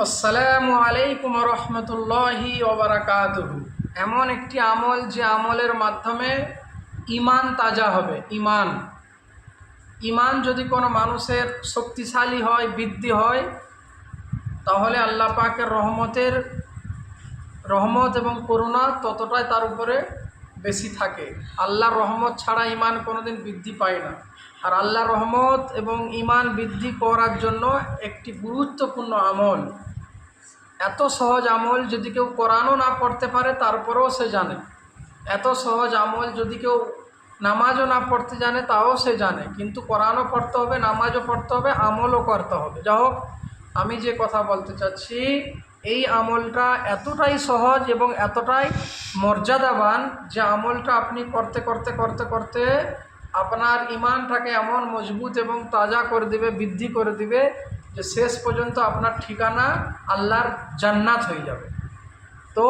আসসালামু আলাইকুম রহমতুল্লাহি ওয়া বারাকাতুহু। এমন একটি আমল যে আমলের মাধ্যমে ঈমান তাজা হবে। ঈমান যদি কোনো মানুষের শক্তিশালী হয়, বৃদ্ধি হয়, তাহলে আল্লাহ পাকের রহমত এবং করুণা ততটাই তার উপরে বেশি থাকে। আল্লাহর রহমত ছাড়া ঈমান কোনোদিন বৃদ্ধি পায় না। আর আল্লাহর রহমত এবং ঈমান বৃদ্ধি করার জন্য একটি গুরুত্বপূর্ণ আমল, এত সহজ আমল যদি কেউ কোরআনও না পড়তে পারে তারপরেও সে জানে। এত সহজ আমল যদি কেউ নামাজও না পড়তে জানে তাও সে জানে, কিন্তু কোরআনও পড়তে হবে, নামাজও পড়তে হবে, আমলও করতে হবে। যাই হোক, আমি যে কথা বলতে চাচ্ছি, এই আমলটা এতটাই সহজ এবং এতটাই মর্যাদাবান যে আমলটা আপনি করতে করতে করতে করতে আপনার ঈমানটাকে এমন মজবুত এবং তাজা করে দিবে, বৃদ্ধি করে দিবে যে শেষ পর্যন্ত আপনার ঠিকানা আল্লাহর জান্নাত হয়ে যাবে। তো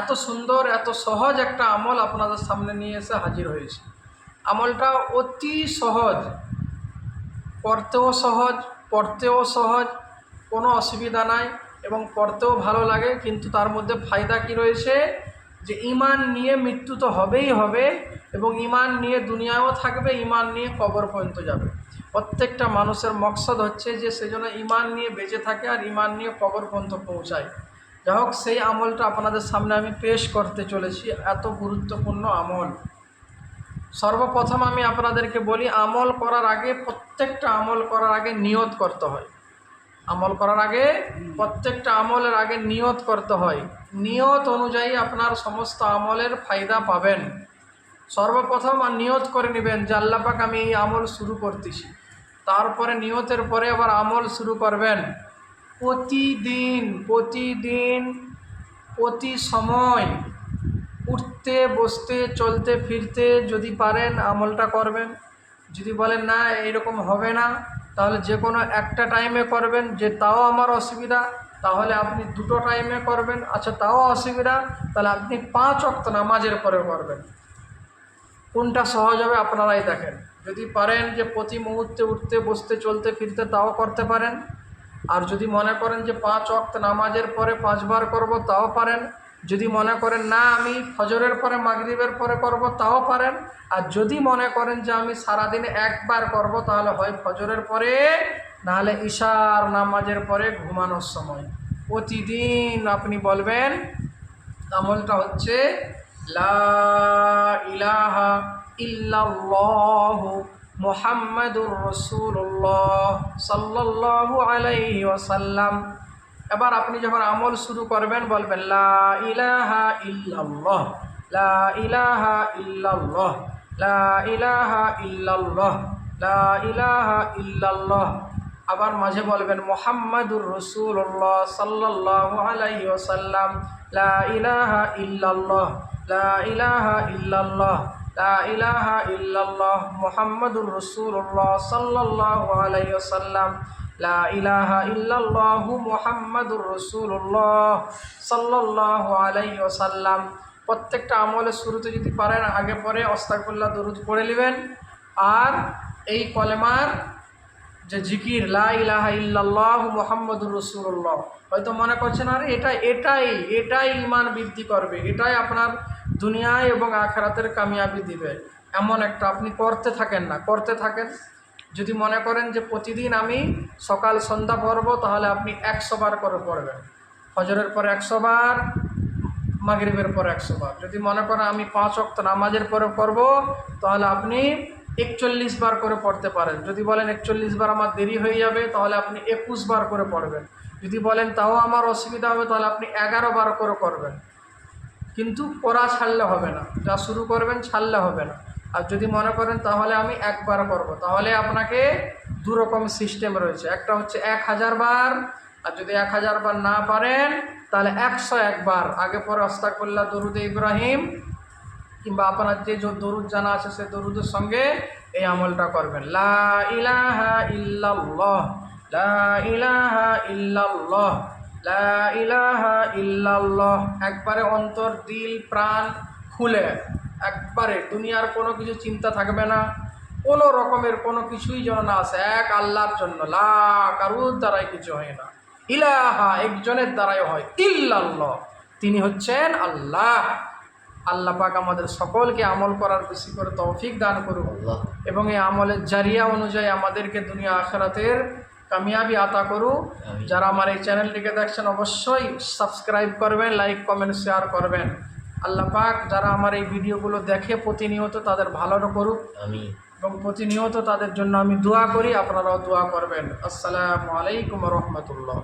এত সুন্দর, এত সহজ একটা আমল আপনাদের সামনে নিয়ে এসে হাজির হয়েছে। আমলটা অতি সহজ, করতেও সহজ, পড়তেও সহজ, কোনো অসুবিধা নাই এবং পড়তেও ভালো লাগে। কিন্তু তার মধ্যে ফায়দা কি রয়েছে যে ঈমান নিয়ে মৃত্যু তো হবেই হবে এবং ঈমান নিয়ে দুনিয়াও থাকবে, ঈমান নিয়ে কবর পর্যন্ত যাবে। প্রত্যেকটা মানুষের মকসদ হচ্ছে যে সেজন্য ঈমান নিয়ে বেঁচে থাকে আর ঈমান নিয়ে কবর পর্যন্ত পৌঁছায়। যাই হোক, সেই আমলটা আপনাদের সামনে আমি পেশ করতে চলেছি, এত গুরুত্বপূর্ণ আমল। সর্বপ্রথম আমি আপনাদেরকে বলি, আমল করার আগে, প্রত্যেকটা আমল করার আগে নিয়ত করতে হয়। আমল করার আগে, প্রত্যেকটা আমলের আগে নিয়ত করতে হয়। নিয়ত অনুযায়ী আপনার সমস্ত আমলের ফায়দা পাবেন। সর্বপ্রথম নিয়ত করে নেবেন যে আল্লাহ পাক আমি এই আমল শুরু করতেছি। তারপরে নিয়তের পরে আবার আমল শুরু করবেন। প্রতিদিন প্রতি সময় উঠতে বসতে চলতে ফিরতে যদি পারেন আমলটা করবেন। যদি বলেন না এইরকম হবে না, তাহলে যে কোনো একটা টাইমে করবেন। যে তাও আমার অসুবিধা, তাহলে আপনি দুটো টাইমে করবেন। আচ্ছা, তাও অসুবিধা, তাহলে আপনি 5 ওয়াক্ত নামাজের পরে করবেন। কোনটা সহজ হবে আপনারাই দেখেন। যদি পারেন যে প্রতি মুহূর্তে উঠতে বসতে চলতে ফিরতে, তাও করতে পারেন। আর যদি মনে করেন যে 5 ওয়াক্ত নামাজের পরে 5 বার করব, তাও পারেন। যদি মনে করেন না আমি ফজরের পরে মাগরিবের পরে করব, তাও পারেন। আর যদি মনে করেন যে আমি সারাদিনে একবার করব, তাহলে হয় ফজরের পরে, নাহলে ইশার নামাজের পরে ঘুমানোর সময়। প্রতিদিন আপনি বলবেন, আমলটা হচ্ছে লা ইলাহা ইল্লাল্লাহু মুহাম্মাদুর রাসূলুল্লাহ সাল্লাল্লাহু আলাইহি ওয়াসাল্লাম। এবার আপনি যখন আমল শুরু করবেন বলবেন লা ইলাহা ইল্লাল্লাহ, লা ইলাহা ইল্লাল্লাহ, লা ইলাহা ইল্লাল্লাহ, লা ইলাহা ইল্লাল্লাহ। আবার মাঝে বলবেন মুহাম্মাদুর রাসূলুল্লাহ সাল্লাল্লাহু আলাইহি ওয়াসাল্লাম, লা ইলাহা ইল্লাল্লাহ, লা ইলাহা ইল্লাল্লাহ, লা ইলাহা ইল্লাল্লাহ, মুহাম্মাদুর রাসূলুল্লাহ সাল্লাল্লাহু আলাইহি ওয়াসাল্লাম, লা ইলাহা ইল্লাল্লাহু মুহাম্মাদুর রাসূলুল্লাহ সাল্লাল্লাহু আলাইহি ওয়াসাল্লাম। প্রত্যেকটা আমলের শুরুতে যদি পারেন আগে পরে আস্তাগফিরুল্লাহ দরুদ পড়ে নেবেন। আর এই কলেমার যে জিকির লা ইলাহা ইল্লাল্লাহু মুহাম্মাদুর রাসূলুল্লাহ, হয়তো মনে করছেন আরে এটাই ঈমান বৃদ্ধি করবে, এটাই আপনার দুনিয়ায় এবং আখিরাতের কামিয়াবি দিবে, এমন একটা আপনি করতে থাকেন। যদি মনে করেন যে প্রতিদিন আমি সকাল সন্ধ্যা পড়ব, তাহলে আপনি 100 বার করে পড়বেন। ফজরের পরে 100 বার, মাগরিবের পরে 100 বার। যদি মনে করেন আমি 5 ওয়াক্ত নামাজের পরে পড়ব, তাহলে আপনি 41 বার করে পড়তে পারেন। যদি বলেন 41 বার আমার দেরি হয়ে যাবে, তাহলে আপনি 21 বার করে পড়বেন। যদি বলেন তাও আমার অসুবিধা হবে, তাহলে আপনি 11 বার করে করবেন। কিন্তু পড়া ছাড়লে হবে না, যা শুরু করবেন ছাড়লে হবে না। আর যদি মনে করেন তাহলে আমি একবার করব, তাহলে আপনাকে দু রকম সিস্টেম রয়েছে। একটা হচ্ছে 1000 বার, আর যদি 1000 বার না পারেন তাহলে 101 বার আগে পরে আস্তাগফিরুল্লাহ দরুদে ইব্রাহিম কিংবা আপনার যে দরুদ জানা আছে সে দরুদের সঙ্গে এই আমলটা করবেন। লা ইলাহা ইল্লাল্লাহ, লা ইলাহা ইল্লাল্লাহ, লা ইলাহা ইল্লাল্লাহ। একবারে অন্তর, দিল, প্রাণ খুলে, একবারে দুনিয়ার কোনো কিছু চিন্তা থাকবে না, কোনো রকমের কোনো কিছুই যেন না আসে, এক আল্লাহর জন্য, লা কারুর দ্বারাই কিছু হয় না। ইলাহা একজনের দ্বারাই হয়, ইল্লাল্লাহ তিনি হচ্ছেন আল্লাহ। আল্লাহ পাক আমাদের সকলকে আমল করার বেশি করে তৌফিক দান করুন এবং এই আমলের জারিয়া অনুযায়ী আমাদেরকে দুনিয়া আখিরাতের কামিয়াবি আতা করুক। যারা আমার এই চ্যানেলটিকে দেখছেন অবশ্যই সাবস্ক্রাইব করবেন, লাইক কমেন্ট শেয়ার করবেন। আল্লাহ পাক যারা আমার এই ভিডিওগুলো দেখে প্রতিনিয়ত তাদের ভালো করুক এবং প্রতিনিয়ত তাদের জন্য আমি দোয়া করি, আপনারাও দোয়া করবেন। আসসালামু আলাইকুম রহমতুল্লাহ।